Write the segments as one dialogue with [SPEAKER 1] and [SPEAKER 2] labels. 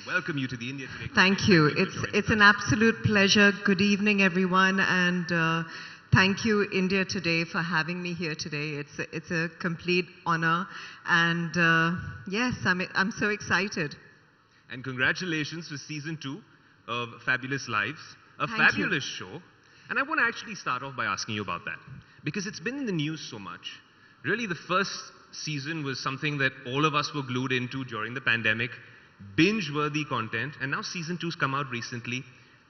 [SPEAKER 1] welcome you to the India Today Conclave.
[SPEAKER 2] Thank you. It's an absolute pleasure. Good evening, everyone, and thank you, India Today, for having me here today. It's a complete honor, and yes, I'm so excited.
[SPEAKER 1] And congratulations for season 2 of Fabulous Lives, a
[SPEAKER 2] Thank
[SPEAKER 1] fabulous show. And I want to actually start off by asking you about that, because it's been in the news so much. Really, the first season was something that all of us were glued into during the pandemic, binge-worthy content, and now season 2's come out recently.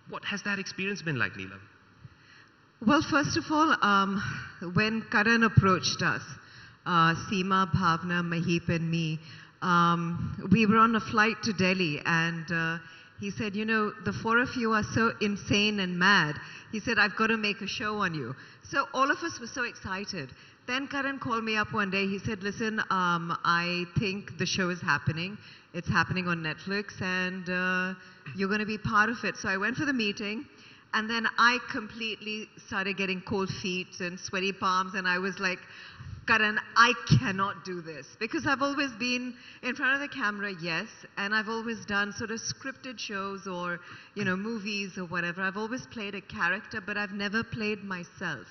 [SPEAKER 1] What has that experience been like, Neelam?
[SPEAKER 2] Well, first of all, when Karan approached us, Seema, Bhavna, Mahip, and me, we were on a flight to Delhi, and he said, you know, the 4 of you are so insane and mad. He said, I've got to make a show on you. So all of us were so excited. Then Karan called me up one day. He said, listen, I think the show is happening. It's happening on Netflix, and you're going to be part of it. So I went for the meeting, and then I completely started getting cold feet and sweaty palms, and I was like, Karan, I cannot do this, because I've always been in front of the camera, yes, and I've always done sort of scripted shows or, you know, movies or whatever. I've always played a character, but I've never played myself.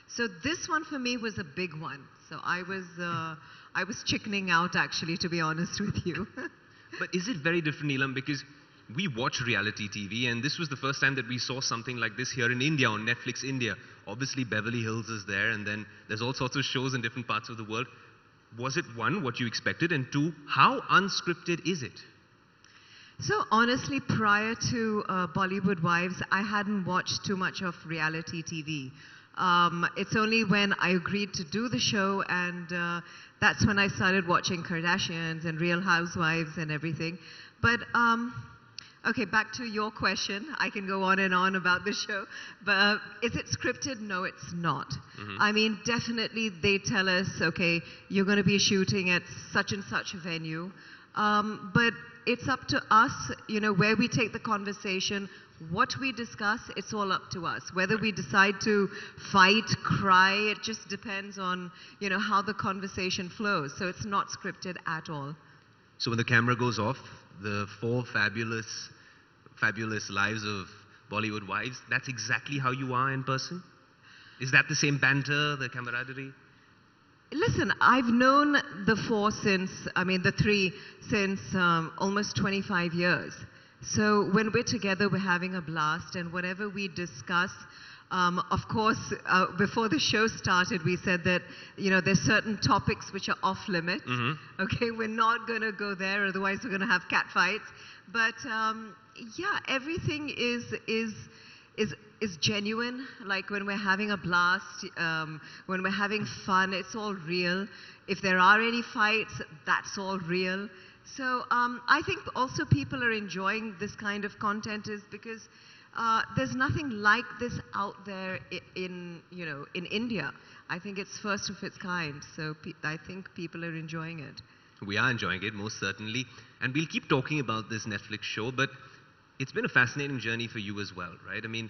[SPEAKER 2] So this one for me was a big one. So I was chickening out, actually, to be honest with you.
[SPEAKER 1] But is it very different, Neelam? Because we watch reality TV, and this was the first time that we saw something like this here in India, on Netflix India. Obviously, Beverly Hills is there, and then there's all sorts of shows in different parts of the world. Was it, one, what you expected, and two, how unscripted is it?
[SPEAKER 2] So honestly, prior to Bollywood Wives, I hadn't watched too much of reality TV. It's only when I agreed to do the show, and that's when I started watching Kardashians and Real Housewives and everything. But okay, back to your question. I can go on and on about the show. But is it scripted? No, it's not. I mean, definitely they tell us, okay, you're going to be shooting at such and such a venue. But it's up to us, you know, where we take the conversation, what we discuss, it's all up to us. Whether we decide to fight, cry, it just depends on, you know, how the conversation flows. So it's not scripted at all.
[SPEAKER 1] So when the camera goes off, the 4 fabulous lives of Bollywood wives, that's exactly how you are in person? Is that the same banter, the camaraderie?
[SPEAKER 2] Listen, I've known the 3 since almost 25 years. So when we're together, we're having a blast, and whatever we discuss, of course, before the show started, we said that, you know, there's certain topics which are off limits. Okay, we're not going to go there, otherwise we're going to have cat fights. But yeah, everything is genuine. Like when we're having a blast, when we're having fun, it's all real. If there are any fights, that's all real. So I think also people are enjoying this kind of content is because there's nothing like this out there in India. I think it's first of its kind. So I think people are enjoying it.
[SPEAKER 1] We are enjoying it, most certainly. And we'll keep talking about this Netflix show, but it's been a fascinating journey for you as well, right? I mean,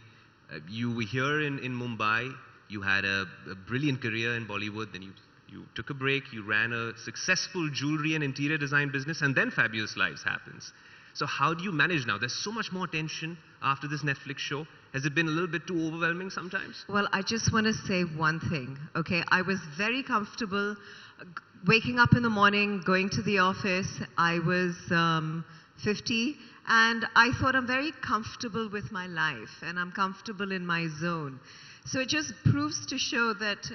[SPEAKER 1] you were here in Mumbai, you had a brilliant career in Bollywood, then you took a break, you ran a successful jewelry and interior design business, and then Fabulous Lives happens. So how do you manage now? There's so much more tension after this Netflix show. Has it been a little bit too overwhelming sometimes?
[SPEAKER 2] Well, I just want to say one thing, okay? I was very comfortable waking up in the morning, going to the office. I was 50, and I thought I'm very comfortable with my life, and I'm comfortable in my zone. So it just proves to show that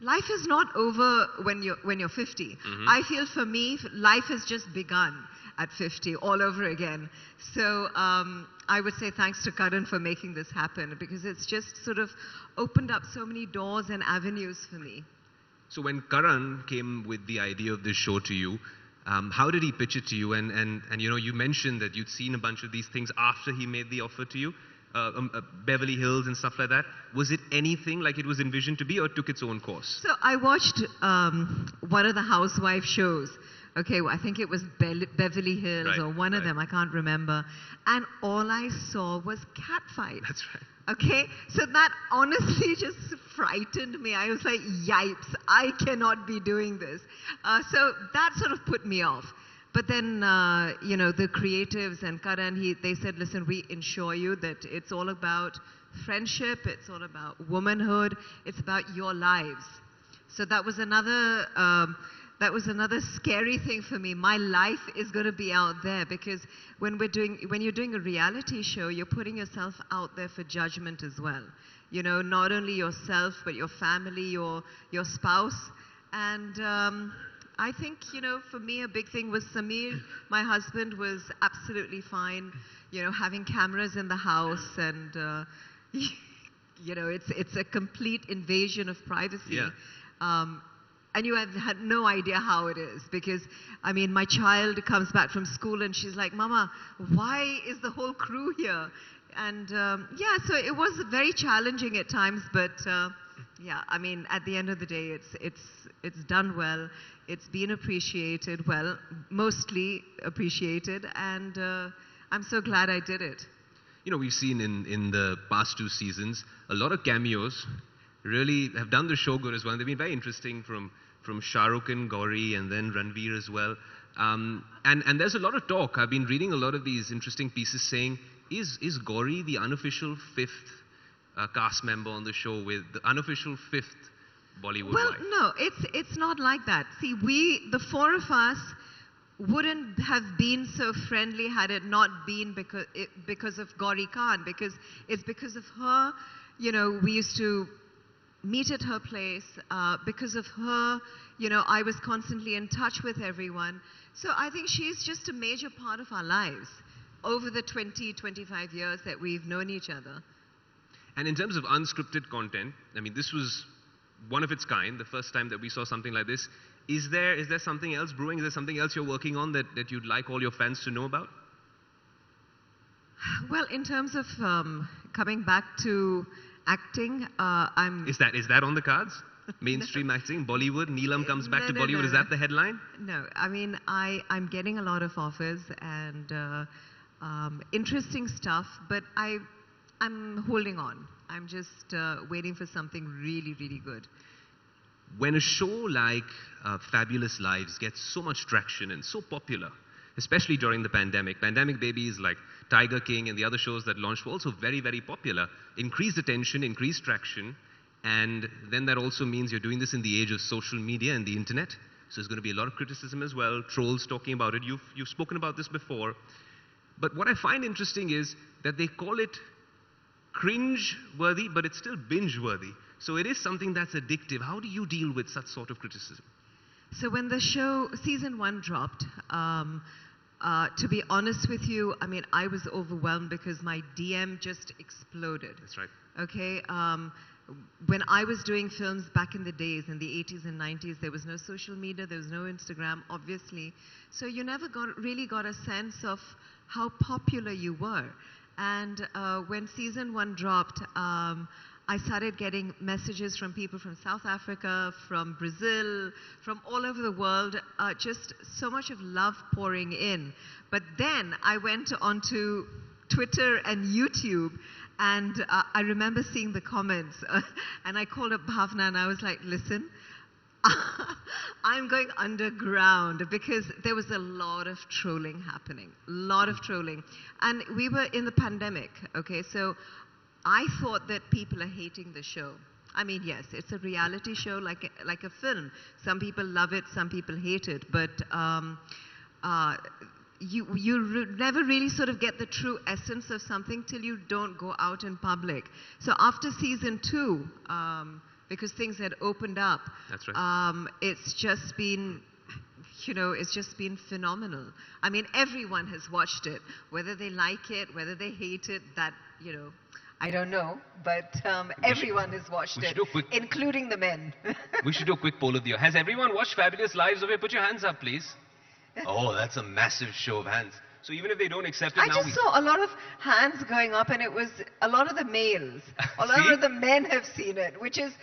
[SPEAKER 2] life is not over when you're 50. I feel for me, life has just begun at 50 all over again. So I would say thanks to Karan for making this happen, because it's just sort of opened up so many doors and avenues for me.
[SPEAKER 1] So when Karan came with the idea of this show to you, how did he pitch it to you? And you know, you mentioned that you'd seen a bunch of these things after he made the offer to you, Beverly Hills and stuff like that. Was it anything like it was envisioned to be, or took its own course?
[SPEAKER 2] So I watched one of the housewife shows. Okay, well, I think it was Beverly Hills or one of them, I can't remember. And all I saw was cat fights.
[SPEAKER 1] That's right.
[SPEAKER 2] Okay, so that honestly just frightened me. I was like, yipes, I cannot be doing this. So that sort of put me off. But then, the creatives and Karan, they said, listen, we assure you that it's all about friendship, it's all about womanhood, it's about your lives. So that was another scary thing for me. My life is going to be out there, because when you're doing a reality show, you're putting yourself out there for judgment as well. Not only yourself, but your family, your spouse. And I think, for me, a big thing was Samir, my husband, was absolutely fine, having cameras in the house, and, it's a complete invasion of privacy.
[SPEAKER 1] Yeah.
[SPEAKER 2] And you have had no idea how it is, because, my child comes back from school and she's like, Mama, why is the whole crew here? And so it was very challenging at times, but at the end of the day, it's done well. It's been appreciated well, mostly appreciated, and I'm so glad I did it.
[SPEAKER 1] We've seen in the past 2 seasons, a lot of cameos really have done the show good as well. They've been very interesting, from Shah Rukh and Gauri, and then Ranveer as well. And there's a lot of talk. I've been reading a lot of these interesting pieces saying, is Gauri the unofficial 5th cast member on the show, with the unofficial 5th Bollywood
[SPEAKER 2] Well,
[SPEAKER 1] wife?
[SPEAKER 2] no, it's not like that. See, the 4 of us, wouldn't have been so friendly had it not been because of Gauri Khan, because it's because of her. We used to meet at her place. Because of her, I was constantly in touch with everyone. So I think she's just a major part of our lives over the 20-25 years that we've known each other.
[SPEAKER 1] And in terms of unscripted content, this was one of its kind, the first time that we saw something like this. Is there something else brewing? Is there something else you're working on that you'd like all your fans to know about?
[SPEAKER 2] Well, in terms of coming back to acting, I'm...
[SPEAKER 1] Is that on the cards? Mainstream acting, Bollywood, Neelam comes back to Bollywood, is that the headline?
[SPEAKER 2] No, I'm getting a lot of offers and interesting stuff, but I'm holding on. I'm just waiting for something really, really good.
[SPEAKER 1] When a show like Fabulous Lives gets so much traction and so popular, especially during the pandemic babies like Tiger King and the other shows that launched were also very, very popular, increased attention, increased traction, and then that also means you're doing this in the age of social media and the internet, so there's going to be a lot of criticism as well, trolls talking about it. You've spoken about this before, but what I find interesting is that they call it cringe-worthy, but it's still binge-worthy. So it is something that's addictive. How do you deal with such sort of criticism?
[SPEAKER 2] So when the show, season 1 dropped, to be honest with you, I was overwhelmed because my DM just exploded.
[SPEAKER 1] That's right.
[SPEAKER 2] Okay? When I was doing films back in the days, in the 80s and 90s, there was no social media, there was no Instagram, obviously. So you never really got a sense of how popular you were. And when season 1 dropped, I started getting messages from people from South Africa, from Brazil, from all over the world, just so much of love pouring in. But then I went onto Twitter and YouTube, and I remember seeing the comments, and I called up Bhavna and I was like, listen, I'm going underground, because there was a lot of trolling happening, and we were in the pandemic, okay, so I thought that people are hating the show. Yes, it's a reality show like a film. Some people love it, some people hate it, but you never really sort of get the true essence of something till you don't go out in public. So after season 2, because things had opened up,
[SPEAKER 1] that's right.
[SPEAKER 2] It's just been phenomenal. Everyone has watched it, whether they like it, whether they hate it, that, I don't know, but everyone has watched it, including the men.
[SPEAKER 1] We should do a quick poll of the year. Has everyone watched Fabulous Lives? Okay, put your hands up, please. Oh, that's a massive show of hands. So even if they don't accept it
[SPEAKER 2] I
[SPEAKER 1] now...
[SPEAKER 2] just saw a lot of hands going up, and it was a lot of the males. A lot of the men have seen it, which is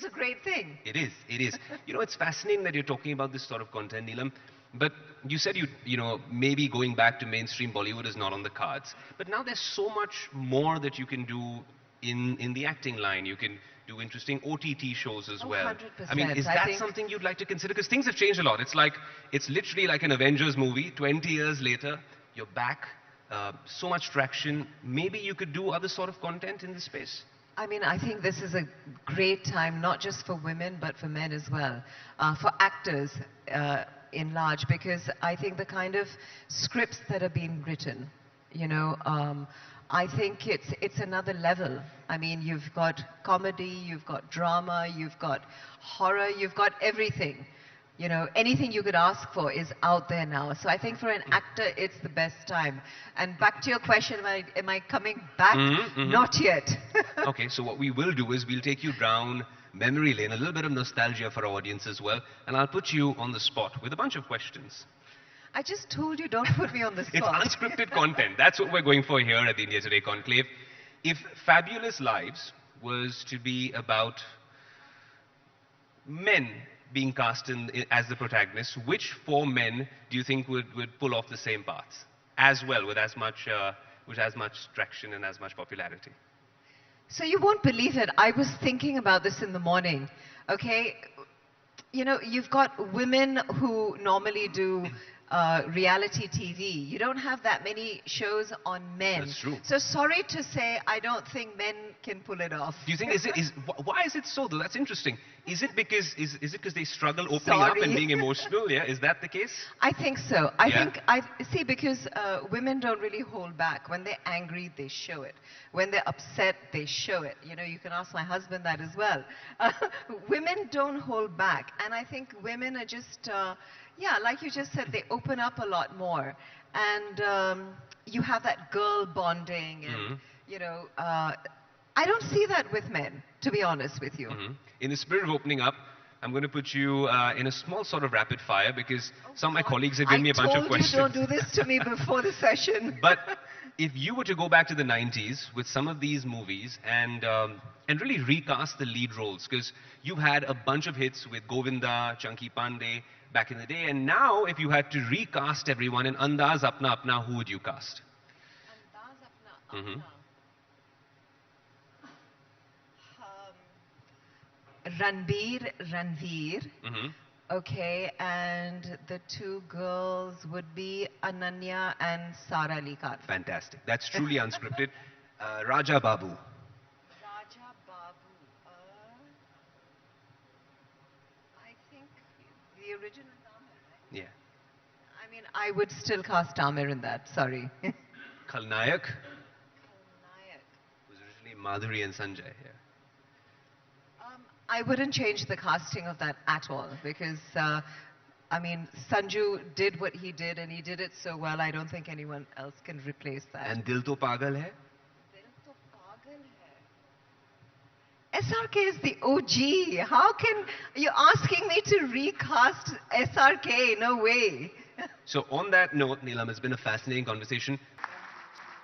[SPEAKER 2] a great thing.
[SPEAKER 1] It is. It's fascinating that you're talking about this sort of content, Neelam. But you said maybe going back to mainstream Bollywood is not on the cards. But now there's so much more that you can do in the acting line. You can do interesting OTT shows as
[SPEAKER 2] Oh,
[SPEAKER 1] well.
[SPEAKER 2] 100%.
[SPEAKER 1] I mean, is
[SPEAKER 2] I
[SPEAKER 1] that
[SPEAKER 2] think-
[SPEAKER 1] something you'd like to consider? Because things have changed a lot. It's literally like an Avengers movie. 20 years later, you're back. So much traction. Maybe you could do other sort of content in this space.
[SPEAKER 2] I mean, I think this is a great time, not just for women, but for men as well, for actors in large, because I think the kind of scripts that are being written, you know, I think it's another level. I mean, you've got comedy, you've got drama, you've got horror, you've got everything. You know, anything you could ask for is out there now. So I think for an actor, it's the best time. And back to your question, am I coming back? Not yet.
[SPEAKER 1] Okay, so what we will do is we'll take you down memory lane, a little bit of nostalgia for our audience as well, and I'll put you on the spot with a bunch of questions.
[SPEAKER 2] I just told you, don't put me on the
[SPEAKER 1] It's
[SPEAKER 2] spot.
[SPEAKER 1] unscripted content. That's what we're going for here at the India Today Conclave. If Fabulous Lives was to be about men being cast as the protagonists, which four men do you think would pull off the same parts as well, with as much traction and as much popularity?
[SPEAKER 2] So you won't believe it. I was thinking about this in the morning. Okay, you know, you've got women who normally do reality TV. You don't have that many shows on men.
[SPEAKER 1] That's true.
[SPEAKER 2] So sorry to say, I don't think men can pull it off.
[SPEAKER 1] Do you think why is it so though? That's interesting. Is it because they struggle opening up and
[SPEAKER 2] Sorry.
[SPEAKER 1] being emotional? Yeah, is that the case?
[SPEAKER 2] I think so. I
[SPEAKER 1] Yeah?
[SPEAKER 2] think see, because women don't really hold back. When they're angry, they show it. When they're upset, they show it. You know, you can ask my husband that as well. Women don't hold back, and I think women are just yeah, like you just said, they open up a lot more, and you have that girl bonding, and you know, I don't see that with men, to be honest with you.
[SPEAKER 1] In the spirit of opening up, I'm going to put you in a small sort of rapid fire because some of my colleagues have given me a bunch of questions.
[SPEAKER 2] I told you don't do this to me before the session.
[SPEAKER 1] But if you were to go back to the 90s with some of these movies and really recast the lead roles, because you've had a bunch of hits with Govinda, Chunky Pandey back in the day, and now if you had to recast everyone in Andaz Apna Apna, who would you cast?
[SPEAKER 2] Andaz Apna Apna. Ranveer. Okay, and the two girls would be Ananya and Sara Ali Khan.
[SPEAKER 1] Fantastic. That's truly unscripted. Raja Babu.
[SPEAKER 2] Raja Babu. I think the original Tamil, right?
[SPEAKER 1] Yeah.
[SPEAKER 2] I mean, I would still cast Tamir in that, sorry.
[SPEAKER 1] Khalnayak
[SPEAKER 2] Nayak.
[SPEAKER 1] was originally Madhuri and Sanjay. Yeah.
[SPEAKER 2] I wouldn't change the casting of that at all because, I mean, Sanju did what he did and he did it so well, I don't think anyone else can replace that.
[SPEAKER 1] And Dil To Pagal Hai?
[SPEAKER 2] Dil to pagal hai. SRK is the OG. How can you asking me to recast SRK? No way.
[SPEAKER 1] So on that note, Neelam, it's been a fascinating conversation.